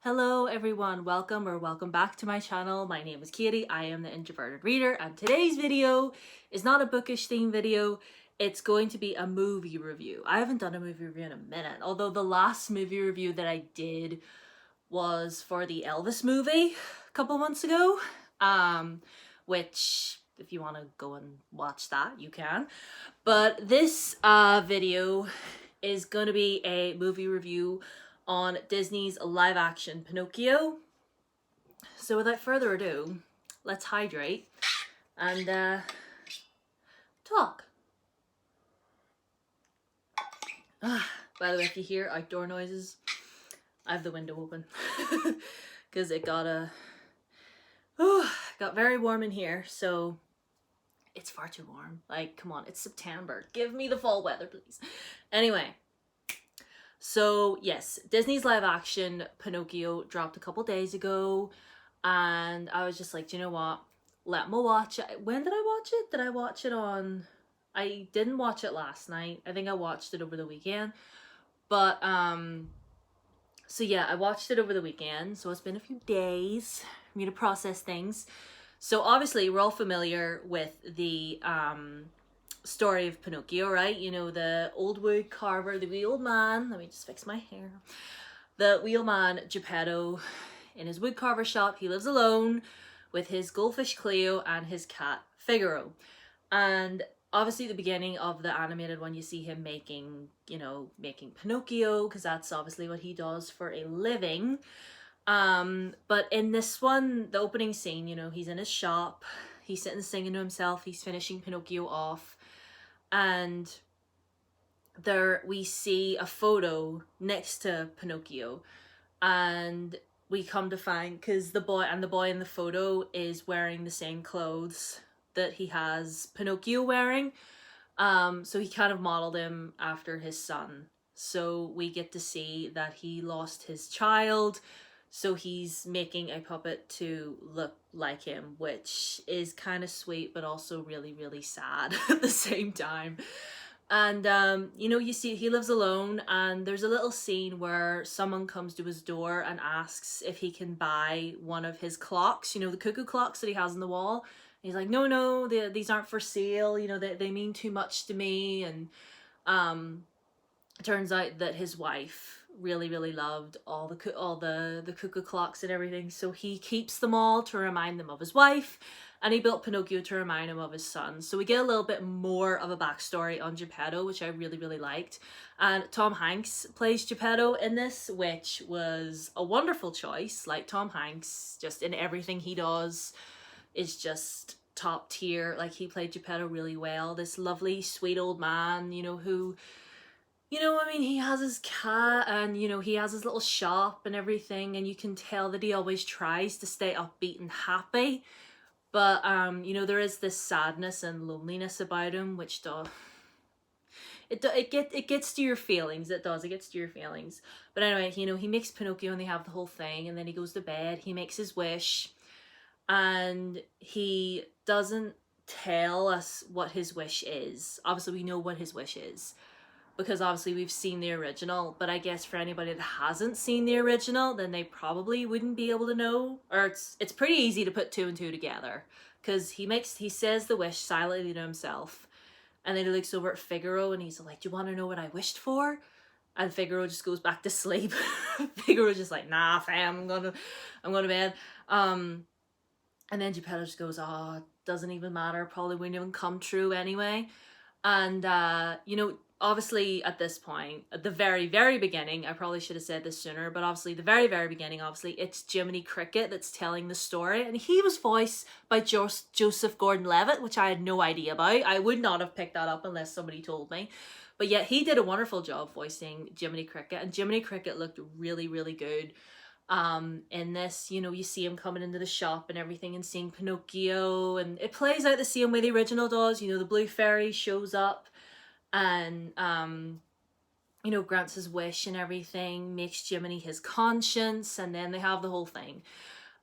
Hello everyone, welcome back to my channel. My name is Katie, I am the Introverted Reader, and today's video is not a bookish theme video, it's going to be a movie review. I haven't done a movie review in a minute, although the last movie review that I did was for the Elvis movie a couple months ago, which if you want to go and watch that, you can. But this video is going to be a movie review on Disney's live-action Pinocchio. So without further ado, let's hydrate and talk. By the way, if you hear outdoor noises, I have the window open because it got very warm in here, so it's far too warm. Like, come on, it's September. Give me the fall weather, please. Anyway, so yes, Disney's live action Pinocchio dropped a couple days ago, and I was just like, do you know what? Let me watch it. When did I watch it? Did I watch it on... I didn't watch it last night. I think I watched it over the weekend. But, so yeah, I watched it over the weekend, so it's been a few days for me to process things. So obviously we're all familiar with the story of Pinocchio, right? You know, the old wood carver, the wee old man, let me just fix my hair. The wee old man, Geppetto, in his wood carver shop, he lives alone with his goldfish Cleo and his cat Figaro. And obviously at the beginning of the animated one, you see him making Pinocchio, because that's obviously what he does for a living. But in this one, the opening scene, you know, he's in his shop, he's sitting singing to himself, he's finishing Pinocchio off, and there we see a photo next to Pinocchio, and we come to find, because the boy in the photo is wearing the same clothes that he has Pinocchio wearing, so he kind of modeled him after his son. So we get to see that he lost his child, so he's making a puppet to look like him, which is kind of sweet, but also really, really sad at the same time. And, you know, you see he lives alone, and there's a little scene where someone comes to his door and asks if he can buy one of his clocks, you know, the cuckoo clocks that he has on the wall. And he's like, no, these aren't for sale, you know, they mean too much to me. And it turns out that his wife really, really loved all the cuckoo clocks and everything, so he keeps them all to remind them of his wife, and he built Pinocchio to remind him of his son. So we get a little bit more of a backstory on Geppetto, which I really, really liked. And Tom Hanks plays Geppetto in this, which was a wonderful choice. Like, Tom Hanks, just in everything he does, is just top tier. Like, he played Geppetto really well. This lovely, sweet old man, you know, who... You know, I mean, he has his cat, and, you know, he has his little shop and everything, and you can tell that he always tries to stay upbeat and happy. But, you know, there is this sadness and loneliness about him, which it gets to your feelings. It does. It gets to your feelings. But anyway, you know, he makes Pinocchio, and they have the whole thing, and then he goes to bed. He makes his wish, and he doesn't tell us what his wish is. Obviously, we know what his wish is, because obviously we've seen the original, but I guess for anybody that hasn't seen the original, then they probably wouldn't be able to know, or it's pretty easy to put two and two together, because he says the wish silently to himself, and then he looks over at Figaro, and he's like, do you want to know what I wished for? And Figaro just goes back to sleep. Figaro's just like, nah fam, I'm going to bed. And then Geppetto just goes, oh, it doesn't even matter, probably wouldn't even come true anyway. And you know, obviously at this point, at the very, very beginning, I probably should have said this sooner, but obviously the very, very beginning, obviously it's Jiminy Cricket that's telling the story, and he was voiced by Joseph Gordon-Levitt, which I had no idea about. I would not have picked that up unless somebody told me. But yet he did a wonderful job voicing Jiminy Cricket, and Jiminy Cricket looked really, really good. In this, you know, you see him coming into the shop and everything, and seeing Pinocchio, and it plays out the same way the original does. You know, the blue fairy shows up and you know, grants his wish and everything, makes Jiminy his conscience, and then they have the whole thing.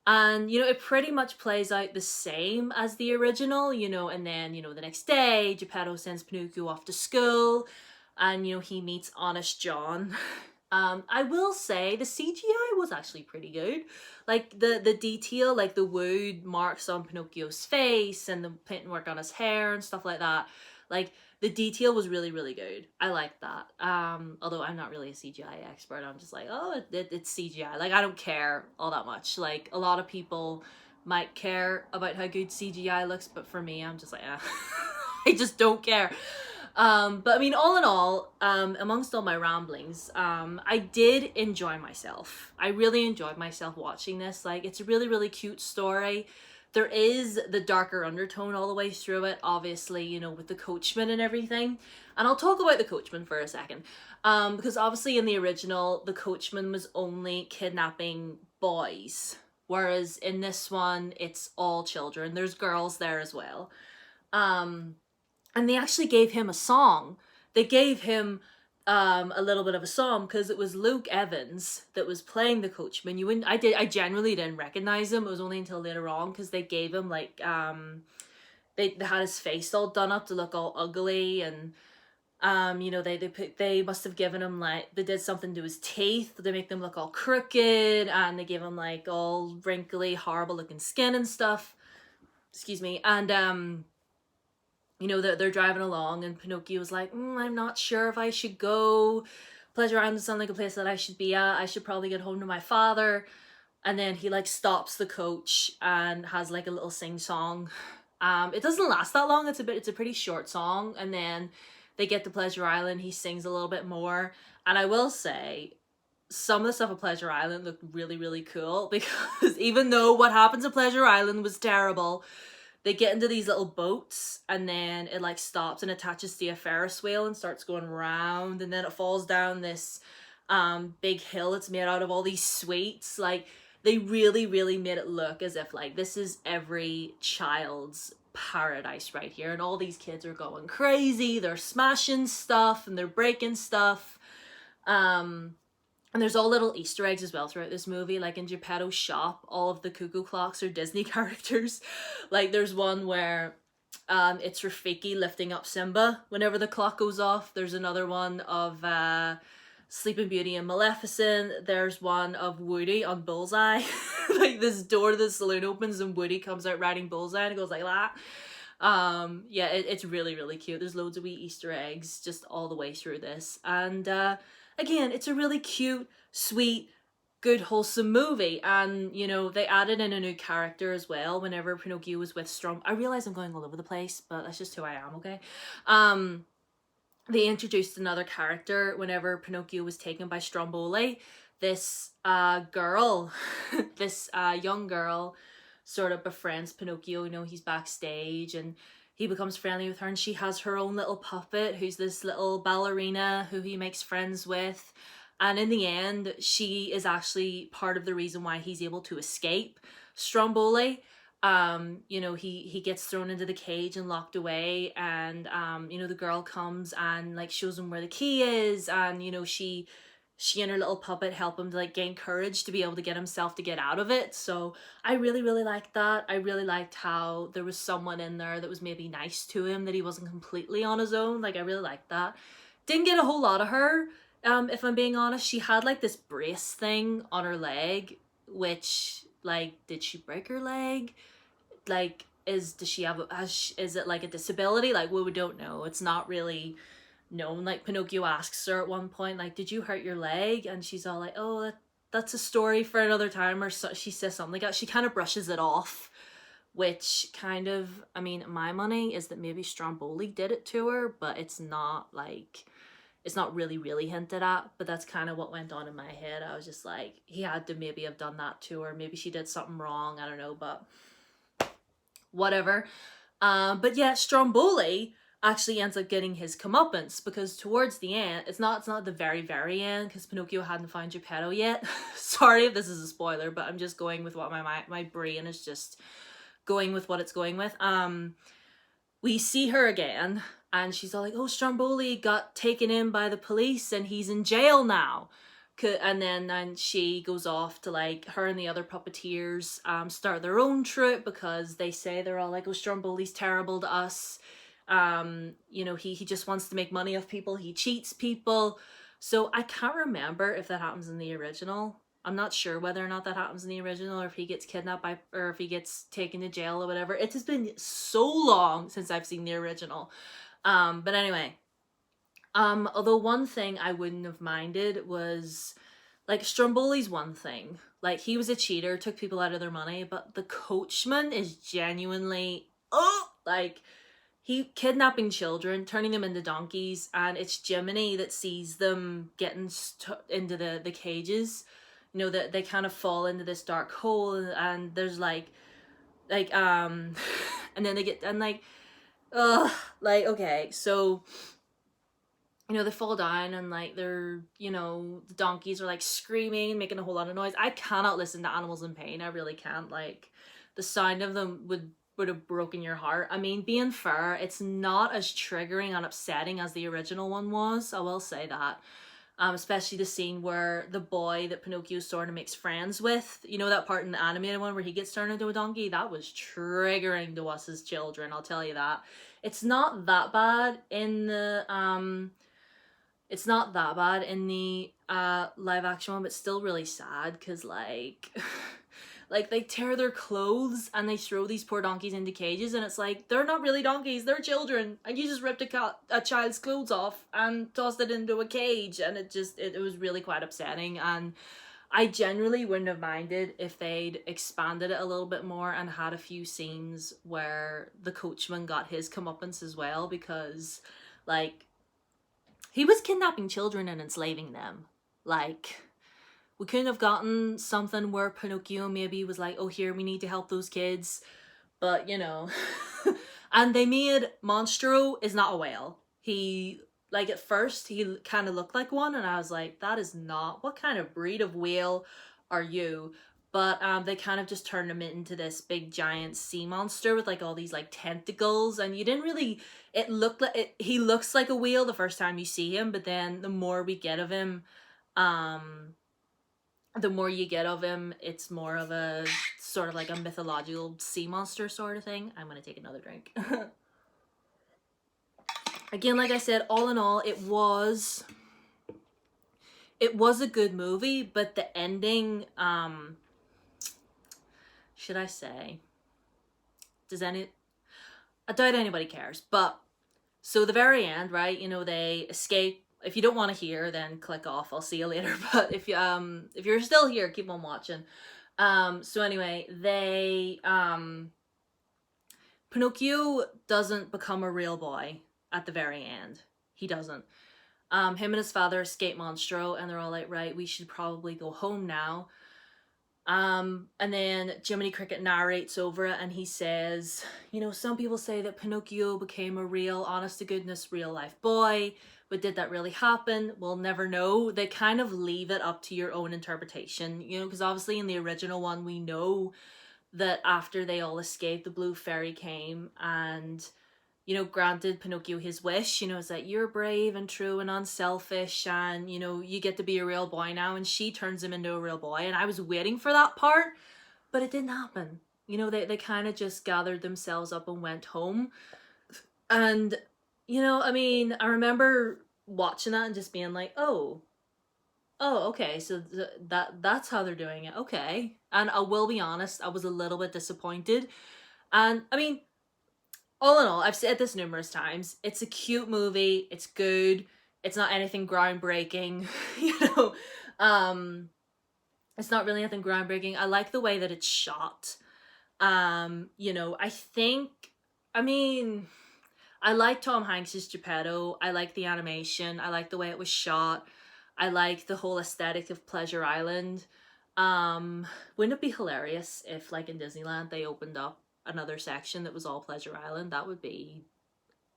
And, you know, it pretty much plays out the same as the original, you know, and then, you know, the next day, Geppetto sends Pinocchio off to school, and, you know, he meets Honest John, I will say the CGI was actually pretty good. Like the detail, like the wood marks on Pinocchio's face and the paintwork on his hair and stuff like that. Like the detail was really, really good. I like that. Although I'm not really a CGI expert, I'm just like, oh, it's CGI. Like I don't care all that much. Like a lot of people might care about how good CGI looks, but for me, I'm just like, I just don't care. But I mean, all in all, amongst all my ramblings, I did enjoy myself. I really enjoyed myself watching this. Like, it's a really, really cute story. There is the darker undertone all the way through it, obviously, you know, with the coachman and everything. And I'll talk about the coachman for a second. Because obviously in the original, the coachman was only kidnapping boys. Whereas in this one, it's all children. There's girls there as well. And they actually gave him a song. They gave him a little bit of a song because it was Luke Evans that was playing the coachman. I genuinely didn't recognize him. It was only until later on because they gave him like they had his face all done up to look all ugly, and you know, they must have given him like, they did something to his teeth. They make them look all crooked, and they give him like all wrinkly, horrible looking skin and stuff. Excuse me. And you know, they're driving along and Pinocchio was like, I'm not sure if I should go. Pleasure Island sounds like a place that I should be at. I should probably get home to my father. And then he like stops the coach and has like a little sing song. It doesn't last that long. It's a pretty short song. And then they get to Pleasure Island. He sings a little bit more. And I will say, some of the stuff at Pleasure Island looked really, really cool, because even though what happens at Pleasure Island was terrible, they get into these little boats and then it like stops and attaches to a Ferris wheel and starts going round, and then it falls down this big hill. It's made out of all these sweets. Like, they really, really made it look as if like this is every child's paradise right here, and all these kids are going crazy. They're smashing stuff and they're breaking stuff. And there's all little Easter eggs as well throughout this movie. Like in Geppetto's shop, all of the cuckoo clocks are Disney characters. Like there's one where it's Rafiki lifting up Simba whenever the clock goes off. There's another one of Sleeping Beauty and Maleficent. There's one of Woody on Bullseye. Like this door to the saloon opens and Woody comes out riding Bullseye and it goes like that. Yeah, it's really, really cute. There's loads of wee Easter eggs just all the way through this. And again, it's a really cute, sweet, good, wholesome movie. And, you know, they added in a new character as well whenever Pinocchio was with I realize I'm going all over the place, but that's just who I am, okay? They introduced another character whenever Pinocchio was taken by Stromboli. This girl, this young girl sort of befriends Pinocchio. You know, he's backstage and he becomes friendly with her, and she has her own little puppet who's this little ballerina who he makes friends with. And in the end, she is actually part of the reason why he's able to escape Stromboli. You know, he gets thrown into the cage and locked away, and you know, the girl comes and like shows him where the key is, and you know, she and her little puppet help him to like gain courage to be able to get himself to get out of it. So I really, really liked that. I really liked how there was someone in there that was maybe nice to him, that he wasn't completely on his own. Like, I really liked that. Didn't get a whole lot of her, if I'm being honest. She had like this brace thing on her leg, which like, did she break her leg? Like, is it like a disability? Like, we don't know. It's not really known. Like, Pinocchio asks her at one point, like, did you hurt your leg? And she's all like, oh, that's a story for another time, or so. She says something like that. She kind of brushes it off, which kind of, I mean, my money is that maybe Stromboli did it to her, but it's not like, it's not really, really hinted at. But that's kind of what went on in my head. I was just like, he had to maybe have done that to her. Maybe she did something wrong. I don't know, but whatever. But yeah, Stromboli actually ends up getting his comeuppance, because towards the end, it's not the very, very end, because Pinocchio hadn't found Geppetto yet. Sorry if this is a spoiler, but I'm just going with what my brain is just going with what it's going with. We see her again, and she's all like, oh, Stromboli got taken in by the police and he's in jail now. And then she goes off to, like, her and the other puppeteers start their own troupe, because they say, they're all like, oh, Stromboli's terrible to us. You know, he just wants to make money off people. He cheats people. So I can't remember if that happens in the original. I'm not sure whether or not that happens in the original, or if he gets kidnapped by, or if he gets taken to jail or whatever. It has been so long since I've seen the original. But anyway, although one thing I wouldn't have minded was, like, Stromboli's one thing. Like, he was a cheater, took people out of their money, but the coachman is genuinely, oh, like, he kidnapping children, turning them into donkeys, and it's Jiminy that sees them getting into the cages. You know, that they kind of fall into this dark hole, and there's and then they get, and like, ugh, like, okay, so, you know, they fall down and like they're, you know, the donkeys are like screaming, making a whole lot of noise. I cannot listen to animals in pain. I really can't. Like, the sound of them would have broken your heart. I mean, being fair, it's not as triggering and upsetting as the original one was. I will say that. Especially the scene where the boy that Pinocchio sort of makes friends with, you know, that part in the animated one where he gets turned into a donkey, that was triggering to us as children, I'll tell you that. It's not that bad in the live action one, but still really sad because, like, like, they tear their clothes and they throw these poor donkeys into cages, and it's like, they're not really donkeys, they're children, and you just ripped a child's clothes off and tossed it into a cage, and it was really quite upsetting. And I genuinely wouldn't have minded if they'd expanded it a little bit more and had a few scenes where the coachman got his comeuppance as well, because, like, he was kidnapping children and enslaving them. Like, we couldn't have gotten something where Pinocchio maybe was like, oh, here, we need to help those kids. But, you know. And they made Monstro is not a whale. He, like, at first, he kind of looked like one, and I was like, that is not, what kind of breed of whale are you? But they kind of just turned him into this big giant sea monster with like all these like tentacles, and you didn't really, it looked like he looks like a whale the first time you see him, but then the more we get of him, it's more of a sort of like a mythological sea monster sort of thing. I'm gonna take another drink. Again, like I said, all in all, it was a good movie, but the ending, should I say, I doubt anybody cares, but, so the very end, right, you know, they escape. If you don't want to hear, then click off, I'll see you later. But if you're still here, keep on watching. So anyway, Pinocchio doesn't become a real boy at the very end. He doesn't. Him and his father escape Monstro, and they're all like, right, we should probably go home now. And then Jiminy Cricket narrates over it, and he says, you know, some people say that Pinocchio became a real, honest-to-goodness, real-life boy, but did that really happen? We'll never know. They kind of leave it up to your own interpretation, you know, because obviously in the original one, we know that after they all escaped, the blue fairy came and, you know, granted Pinocchio his wish, you know, it's that you're brave and true and unselfish, and, you know, you get to be a real boy now, and she turns him into a real boy. And I was waiting for that part, but it didn't happen. You know, they kind of just gathered themselves up and went home. And, you know, I mean, I remember watching that and just being like, oh, okay, so that's how they're doing it, okay. And I will be honest, I was a little bit disappointed. And, I mean, all in all, I've said this numerous times, it's a cute movie, it's good, it's not anything groundbreaking, you know, it's not really anything groundbreaking. I like the way that it's shot. You know, I mean, I like Tom Hanks's Geppetto, I like the animation, I like the way it was shot, I like the whole aesthetic of Pleasure Island. Wouldn't it be hilarious if, like, in Disneyland, they opened up another section that was all Pleasure Island? That would be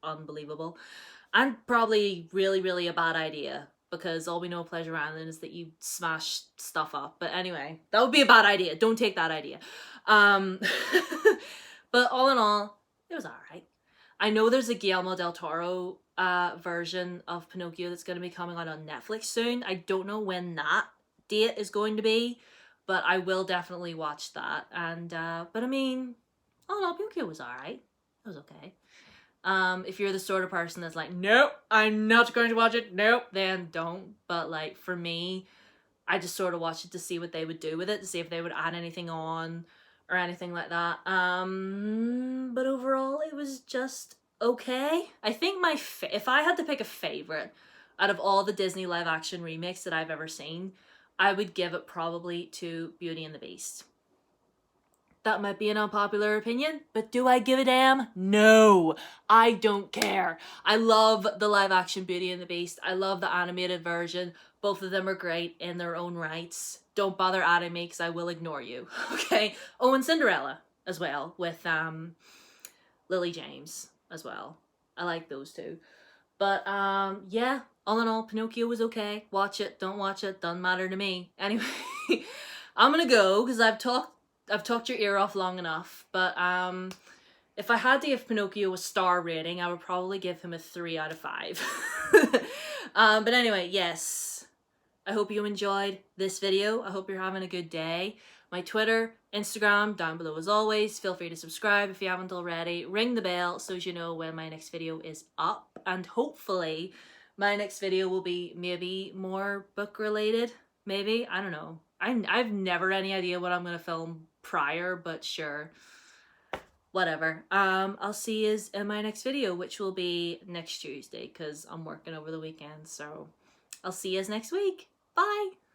unbelievable. And probably really, really a bad idea, because all we know of Pleasure Island is that you smash stuff up. But anyway, that would be a bad idea. Don't take that idea. But all in all, it was alright. I know there's a Guillermo del Toro version of Pinocchio that's going to be coming out on Netflix soon. I don't know when that date is going to be, but I will definitely watch that. And but I mean, all in all, Pinocchio was alright. It was okay. If you're the sort of person that's like, nope, I'm not going to watch it, nope, then don't. But like for me, I just sort of watched it to see what they would do with it, to see if they would add anything on or anything like that. But overall, it was just okay. I think if I had to pick a favorite out of all the Disney live action remakes that I've ever seen, I would give it probably to Beauty and the Beast. That might be an unpopular opinion, but do I give a damn? No, I don't care. I love the live action Beauty and the Beast. I love the animated version. Both of them are great in their own rights. Don't bother adding me because I will ignore you. Okay? Oh, and Cinderella as well with Lily James as well. I like those two. But yeah, all in all, Pinocchio was okay. Watch it, don't watch it, doesn't matter to me. Anyway, I'm gonna go because I've talked your ear off long enough. But if I had to give Pinocchio a star rating, I would probably give him a 3 out of 5. But anyway, yes. I hope you enjoyed this video. I hope you're having a good day. My Twitter, Instagram, down below as always. Feel free to subscribe if you haven't already. Ring the bell so as you know when my next video is up. And hopefully my next video will be maybe more book related. Maybe, I don't know. I've never any idea what I'm going to film prior, but sure. Whatever. I'll see you in my next video, which will be next Tuesday because I'm working over the weekend. So I'll see you next week. Bye!